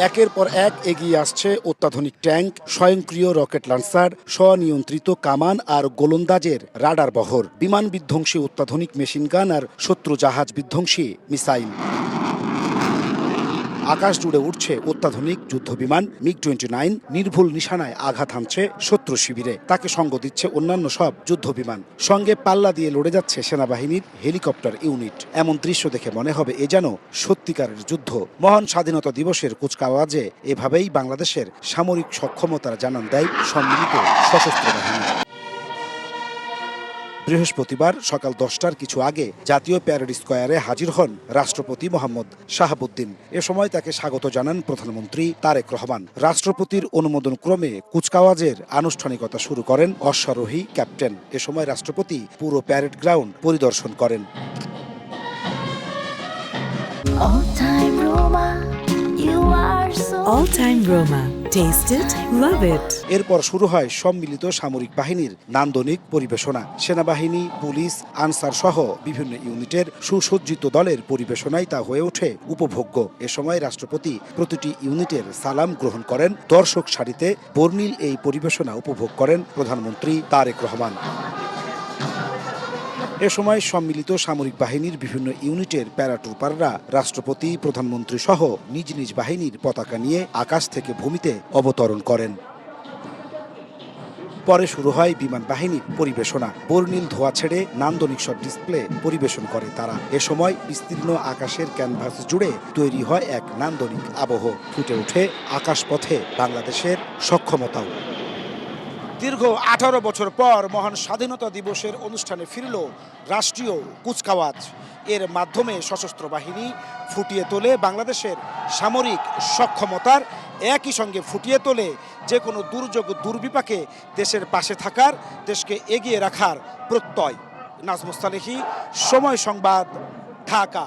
একের পর এক এগিয়ে আসছে অত্যাধুনিক ট্যাঙ্ক, স্বয়ংক্রিয় রকেট লঞ্চার, স্বনিয়ন্ত্রিত কামান আর গোলন্দাজের রাডার বহর, বিমান বিধ্বংসী অত্যাধুনিক মেশিনগান আর শত্রু জাহাজ বিধ্বংসী মিসাইল। আকাশ জুড়ে উঠছে অত্যাধুনিক যুদ্ধবিমান MiG-29, নির্ভুল নিশানায় আঘাত হানছে শত্রু শিবিরে। তাকে সঙ্গ দিচ্ছে অন্যান্য সব যুদ্ধবিমান। সঙ্গে পাল্লা দিয়ে লড়ে যাচ্ছে সেনাবাহিনীর হেলিকপ্টার ইউনিট। এমন দৃশ্য দেখে মনে হবে এ যেন সত্যিকারের যুদ্ধ। মহান স্বাধীনতা দিবসের কুচকাওয়াজে এভাবেই বাংলাদেশের সামরিক সক্ষমতার জানান দেয় সম্মিলিত সশস্ত্র বাহিনী। বৃহস্পতিবার সকাল 10টার কিছু আগে জাতীয় প্যারেড স্কয়ারে হাজির হন রাষ্ট্রপতি মোহাম্মদ শাহাবুদ্দিন। এ সময় তাকে স্বাগত জানান প্রধানমন্ত্রী তারেক রহমান। রাষ্ট্রপতির অনুমোদন ক্রমে কুচকাওয়াজের আনুষ্ঠানিকতা শুরু করেন অশ্বারোহী ক্যাপ্টেন। এ সময় রাষ্ট্রপতি পুরো প্যারেড গ্রাউন্ড পরিদর্শন করেন। All Time Roma. Taste it, love it. এরপর শুরু হয় সম্মিলিত সামরিক বাহিনীর নান্দনিক পরিবেশনা। সেনাবাহিনী, পুলিশ, আনসার সহ বিভিন্ন ইউনিটের সুসজ্জিত দলের পরিবেশনায় তা হয়ে ওঠে উপভোগ্য। এ সময় রাষ্ট্রপতি প্রতিটি ইউনিটের সালাম গ্রহণ করেন। দর্শক সারিতে বর্ণিল এই পরিবেশনা উপভোগ করেন প্রধানমন্ত্রী তারেক রহমান। এ সময় সম্মিলিত সামরিক বাহিনীর বিভিন্ন ইউনিটের প্যারাট্রুপাররা রাষ্ট্রপতি, প্রধানমন্ত্রী সহ নিজ নিজ বাহিনীর পতাকা নিয়ে আকাশ থেকে ভূমিতে অবতরণ করেন। পরে শুরু হয় বিমান বাহিনীর পরিবেশনা। বর্ণিল ধোঁয়া ছেড়ে নান্দনিক সব ডিসপ্লে পরিবেশন করে তারা। এ সময় বিস্তীর্ণ আকাশের ক্যানভাস জুড়ে তৈরি হয় এক নান্দনিক আবহ। ফুটে ওঠে আকাশপথে বাংলাদেশের সক্ষমতাও। দীর্ঘ 18 বছর পর মহান স্বাধীনতা দিবসের অনুষ্ঠানে ফিরল রাষ্ট্রীয় কুচকাওয়াজ। এর মাধ্যমে সশস্ত্র বাহিনী ফুটিয়ে তোলে বাংলাদেশের সামরিক সক্ষমতার, একই সঙ্গে ফুটিয়ে তোলে যে কোনো দুর্যোগ দুর্বিপাকে দেশের পাশে থাকার, দেশকে এগিয়ে রাখার প্রত্যয়। নাজমুস সালেহী, সময় সংবাদ, ঢাকা।